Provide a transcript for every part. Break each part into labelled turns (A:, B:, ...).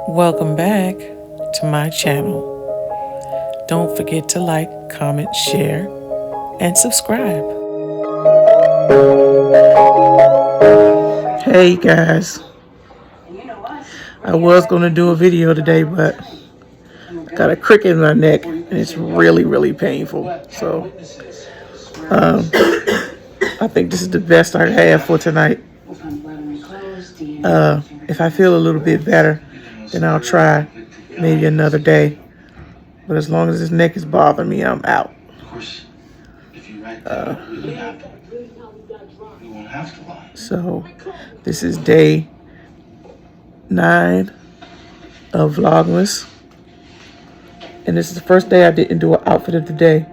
A: Welcome back to my channel. Don't forget to like, comment, share, and subscribe. Hey guys, I was going to do a video today, but I got a cricket in my neck and it's really painful. So I think this is the best I have for tonight. If I feel a little bit better, then I'll try maybe another day. But as long as this neck is bothering me, I'm out. So this is day 9 of Vlogmas. And this is the first day I didn't do an outfit of the day.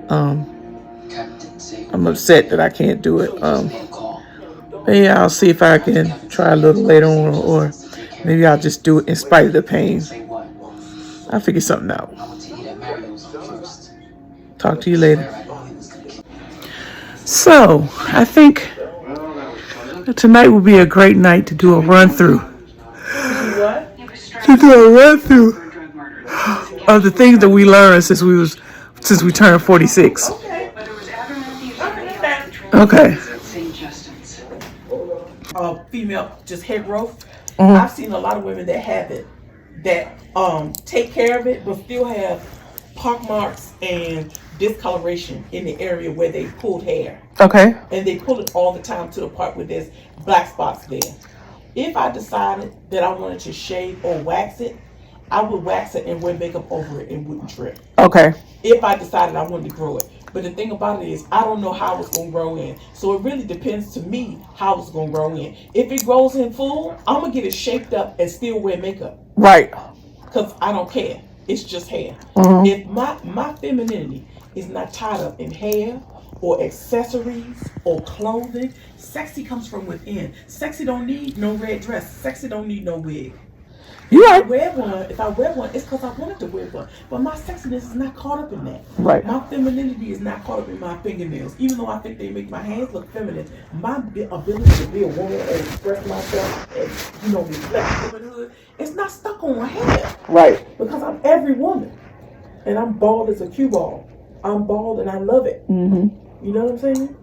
A: I'm upset that I can't do it. Maybe I'll see if I can try a little later on, or maybe I'll just do it in spite of the pain. I'll figure something out. Talk to you later. So, I think tonight will be a great night to do a run-through. To do a run-through of the things that we learned since we turned 46. Okay.
B: Female just hair growth. I've seen a lot of women that have it, that take care of it, but still have pock marks and discoloration in the area where they pulled hair.
A: Okay.
B: And they pull it all the time to the part where there's black spots there. If I decided that I wanted to shave or wax it, I would wax it and wear makeup over it and wouldn't trip.
A: Okay.
B: If I decided I wanted to grow it. But the thing about it is, I don't know how it's going to grow in. So it really depends to me how it's going to grow in. If it grows in full, I'm going to get it shaped up and still wear makeup.
A: Right.
B: Because I don't care. It's just hair. If my femininity is not tied up in hair or accessories or clothing, sexy comes from within. Sexy don't need no red dress. Sexy don't need no wig.
A: You right.
B: If I wear one, it's because I wanted to wear one. But my sexiness is not caught up in that.
A: Right.
B: My femininity is not caught up in my fingernails. Even though I think they make my hands look feminine, my ability to be a woman and express myself and, reflect womanhood, it's not stuck on my head.
A: Right.
B: Because I'm every woman. And I'm bald as a cue ball. I'm bald and I love it. You know what I'm saying?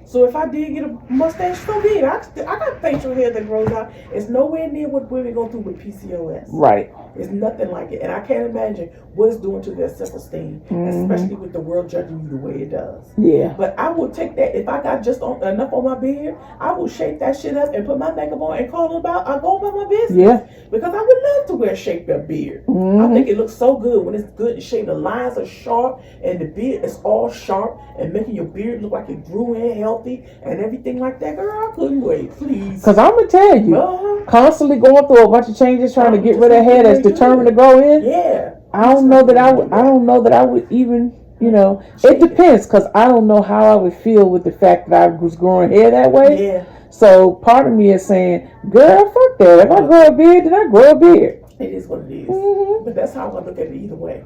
B: So if I did get a mustache, so be it. I got facial hair that grows out. It's nowhere near what women go through with PCOS.
A: Right.
B: It's nothing like it. And I can't imagine what it's doing to their self-esteem, especially with the world judging you the way it does.
A: Yeah.
B: But I would take that. If I got just enough on my beard, I would shape that shit up and put my makeup on and call it about. I go about my business. Yeah. Because I would love to wear a shaped up beard. I think it looks so good when it's good and shaped. The lines are sharp and the beard is all sharp and making your beard look like it grew in healthy and everything like that. Girl, I couldn't wait. Please.
A: Because I'm going to tell you, constantly going through a bunch of changes trying to get rid of hair that's determined to grow in.
B: Yeah.
A: I don't know that I would even, it depends, because I don't know how I would feel with the fact that I was growing hair that way.
B: Yeah.
A: So part of me is saying, girl, fuck that. If I grow a beard, then I grow a beard.
B: It is what it is. But that's how I look at it either way.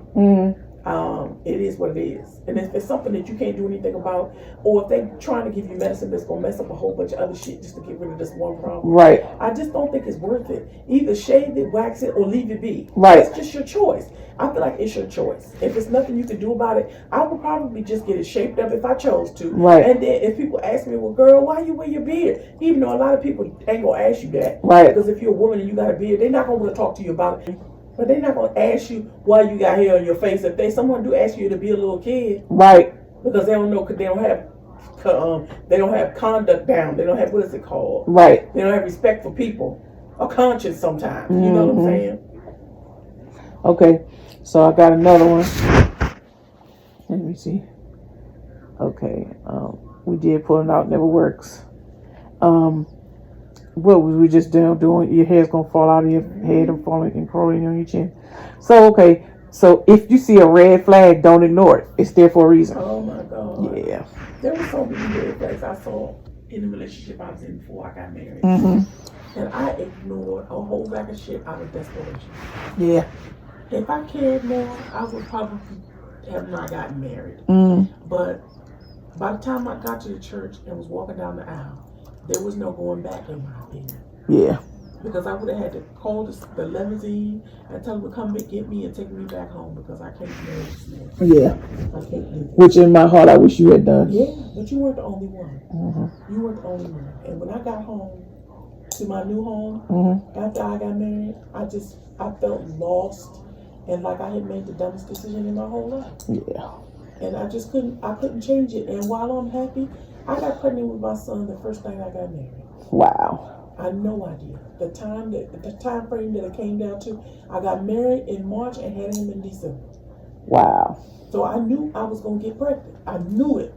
B: It is what it is. And if it's something that you can't do anything about, or if they're trying to give you medicine that's going to mess up a whole bunch of other shit just to get rid of this one problem.
A: Right.
B: I just don't think it's worth it. Either shave it, wax it, or leave it be.
A: Right.
B: It's just your choice. I feel like it's your choice. If there's nothing you can do about it, I would probably just get it shaped up if I chose to.
A: Right.
B: And then if people ask me, well, girl, why you wear your beard? Even though a lot of people ain't going to ask you that.
A: Right.
B: Because if you're a woman and you got a beard, they're not going to want to talk to you about it. But they're not going to ask you why you got hair on your face. If someone do ask you to be a little kid. Right. Because they don't know, because they don't have conduct down. They don't have, what is it called?
A: Right.
B: They don't have respect for people. Or conscience sometimes. You know what I'm saying?
A: Okay. So I got another one. Let me see. Okay. We did pull it out. Never works. What was we just doing? Your hair's gonna fall out of your head and falling and crawling on your chin. So okay. So if you see a red flag, don't ignore it. It's there for a reason.
B: Oh my God.
A: Yeah.
B: There were so many red flags I saw in the relationship I was in before I got married. And I ignored a whole bag of shit out of desperation.
A: Yeah.
B: If I cared more, I would probably have not gotten married. But by the time I got to the church and was walking down the aisle, there was no going back in my opinion.
A: Yeah.
B: Because I would have had to call the limousine and tell them to come and get me and take me back home because I can't marry this man.
A: Yeah.
B: I can't do it.
A: Which in my heart, I wish you had done.
B: Yeah, but you weren't the only one. Mm-hmm. You weren't the only one. And when I got home to my new home, after I got married, I felt lost and like I had made the dumbest decision in my whole life.
A: Yeah.
B: And I couldn't change it. And while I'm happy, I got pregnant with my son the first night I got married.
A: Wow.
B: I had no idea. The time frame that it came down to, I got married in March and had him in December.
A: Wow.
B: So I knew I was going to get pregnant. I knew it.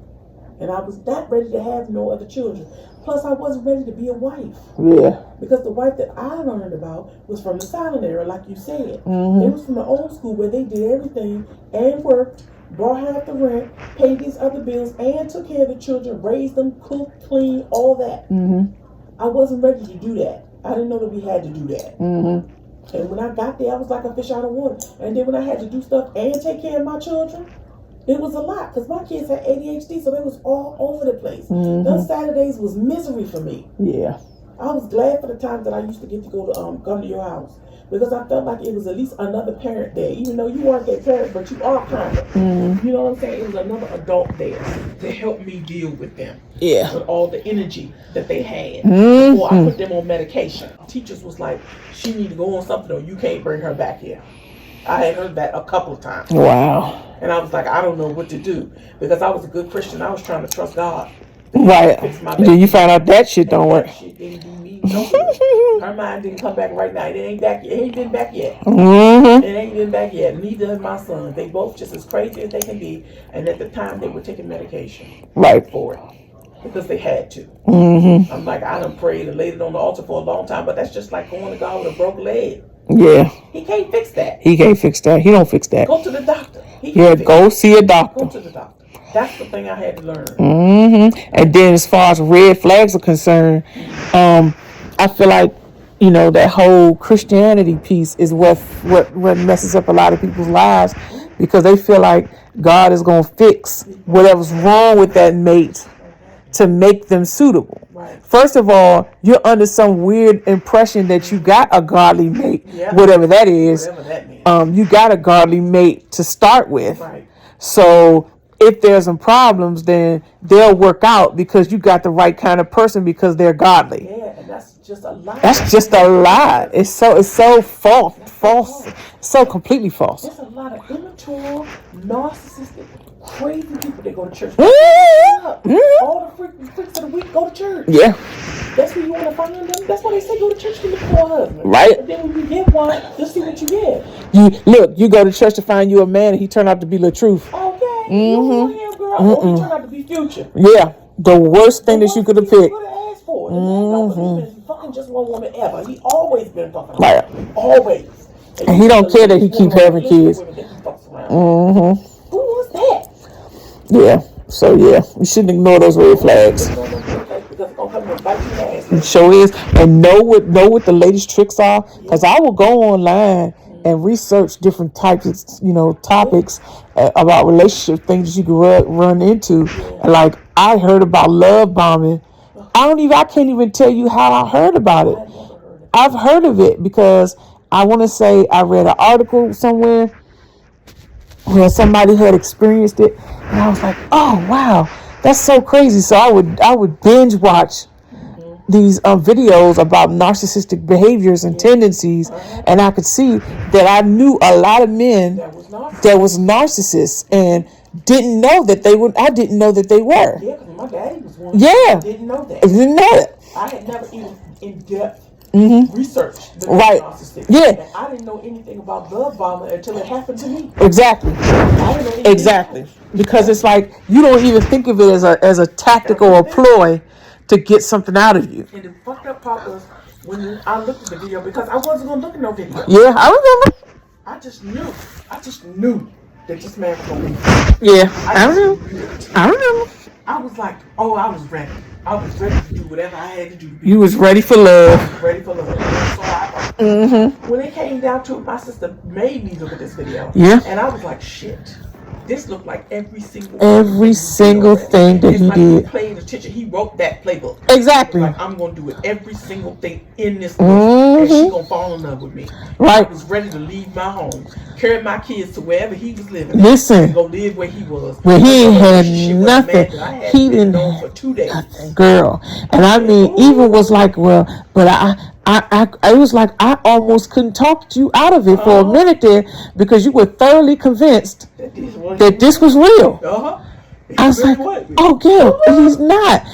B: And I was not ready to have no other children. Plus, I wasn't ready to be a wife.
A: Yeah.
B: Because the wife that I learned about was from the silent era, like you said.
A: Mm-hmm.
B: It was from the old school where they did everything and worked, brought half the rent, paid these other bills, and took care of the children, raised them, cooked, cleaned, all that.
A: Mm-hmm.
B: I wasn't ready to do that. I didn't know that we had to do that.
A: Mm-hmm.
B: And when I got there, I was like a fish out of water. And then when I had to do stuff and take care of my children, it was a lot. Because my kids had ADHD, so they was all over the place. Mm-hmm. Those Saturdays was misery for me.
A: Yeah.
B: I was glad for the times that I used to get to go to come to your house. Because I felt like it was at least another parent there. Even though you weren't their parent, but you are kind of. Mm-hmm. You know what I'm saying? It was another adult there to help me deal with them.
A: Yeah.
B: With all the energy that they had. Mm-hmm. Before I put them on medication. Teachers was like, she need to go on something or you can't bring her back here. I had heard that a couple of times.
A: Wow.
B: And I was like, I don't know what to do. Because I was a good Christian. I was trying to trust God.
A: Right. Then you found out that shit don't work.
B: That shit didn't do me no good. Her mind didn't come back right now. It ain't back yet. It ain't been back yet. Mm-hmm. It ain't been back yet. Neither has my son. They both just as crazy as they can be. And at the time, they were taking medication.
A: Right.
B: For it. Because they had to.
A: Mm-hmm.
B: I'm like, I done prayed and laid it on the altar for a long time. But that's just like going to God with a broken leg.
A: Yeah.
B: He can't fix that.
A: He can't fix that. He don't fix that.
B: Go to the doctor.
A: Go see a doctor.
B: Go to the doctor. That's the thing I had to learn.
A: Mm-hmm. And then as far as red flags are concerned, I feel like, that whole Christianity piece is what messes up a lot of people's lives because they feel like God is going to fix whatever's wrong with that mate to make them suitable. Right. First of all, you're under some weird impression that you got a godly mate, whatever that is.
B: Whatever that means.
A: You got a godly mate to start with. Right. So if there's some problems, then they'll work out because you got the right kind of person because they're godly.
B: Yeah, and that's just a lie.
A: That's just a lie. It's so false, so completely false.
B: There's a lot of immature, narcissistic, crazy people that go to church.
A: Mm-hmm.
B: All the freaks of the week go to church.
A: Yeah.
B: That's where you want to find them. That's why they say go to church to look for a husband.
A: Right.
B: And then when you get one, just see what you get.
A: You go to church to find you a man and he turned out to be the truth.
B: Okay. Mm-hmm. You want him, girl. Or he turned out to be Future.
A: Yeah. The worst thing that you could have picked.
B: You could have asked for. Mm-hmm. He's been fucking just one woman ever. He always been fucking. Right. Always.
A: And he don't care that he keep having kids. Mm-hmm.
B: Who was that?
A: Yeah. So yeah, you shouldn't ignore those red flags. It sure is. And know what the latest tricks are. Because I will go online and research different types of topics about relationship things that you can run into. And like I heard about love bombing. I can't even tell you how I heard about it. I've heard of it because I want to say I read an article somewhere where somebody had experienced it, and I was like, oh wow, that's so crazy. So I would binge watch these videos about narcissistic behaviors and tendencies, and I could see that I knew a lot of men that was narcissists and didn't know that they were. I didn't know that they were.
B: Yeah, because my daddy was one.
A: Yeah,
B: I didn't know that.
A: I didn't know it.
B: I had never even in depth researched the narcissistic.
A: Yeah,
B: and I didn't know anything about love bombing until it happened to me.
A: Exactly. Exactly. Because it's like you don't even think of it as a tactic or a ploy to get something out of you.
B: And the fucked up part was when I looked at the video because I wasn't gonna look at no video.
A: Yeah, I remember.
B: I just knew that this man was gonna be.
A: Yeah, I remember.
B: I was like, oh, I was ready. I was ready to do whatever I had to do.
A: You was ready for love.
B: I was ready for love. So when it came down to it, my sister made me look at this video.
A: Yeah.
B: And I was like, shit. This looked like every single
A: thing that he did.
B: He played attention. He wrote that playbook.
A: Exactly.
B: Like, I'm gonna do it. Every single thing in this book, and she gonna fall in love with me.
A: Right.
B: I was ready to leave my home, carry my kids to wherever he was living.
A: Listen,
B: and go live where he was.
A: Where he ain't had nothing.
B: He didn't know for 2 days.
A: Nothing, girl. And I mean, even was like, well, but I was like, I almost couldn't talk you out of it for a minute there because you were thoroughly convinced that this was real. I was like, oh, Gil, he's not.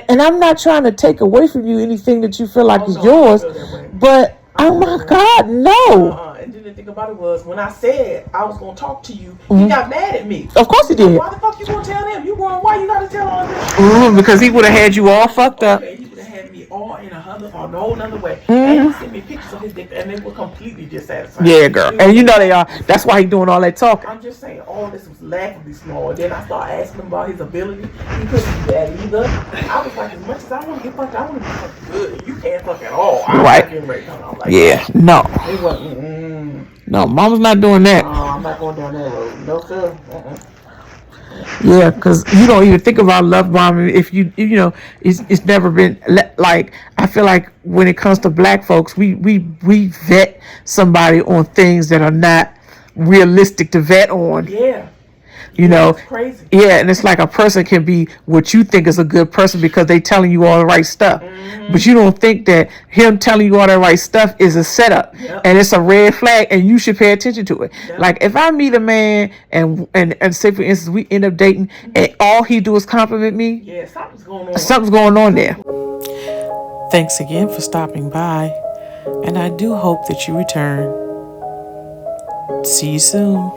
A: And I'm not trying to take away from you anything that you feel like is yours, but oh my God, no.
B: And then the thing about it was, when I said I was going to talk to you, he got mad at me.
A: Of course he did.
B: Why the fuck you going to tell them? You going, why you got to tell all this?
A: Because he would have had you all fucked up.
B: He would have had me all in a whole nother way. And he sent me pictures of his dick, and they were completely dissatisfied.
A: Yeah, girl. And you know they are. That's why he doing all that talking.
B: I'm just saying, all this was laughably small. And then I started asking him about his ability. He couldn't do that either. I was like, as much as I want to get fucked, I want to be fucked good. You can't fuck at all.
A: Right. Yeah. No.
B: He wasn't.
A: No, Mama's not doing that.
B: I'm not going down that road. No, sir.
A: Yeah, because you don't even think about love bombing if you know it's never been like. I feel like when it comes to black folks, we vet somebody on things that are not realistic to vet on.
B: Yeah.
A: You know,
B: it's crazy.
A: Yeah, and it's like a person can be what you think is a good person because they telling you all the right stuff. But you don't think that him telling you all the right stuff is a setup.
B: Yep.
A: And it's a red flag and you should pay attention to it. Yep. Like if I meet a man and say for instance we end up dating and all he do is compliment me.
B: Yeah, something's going on.
A: Something's going on there. Thanks again for stopping by. And I do hope that you return. See you soon.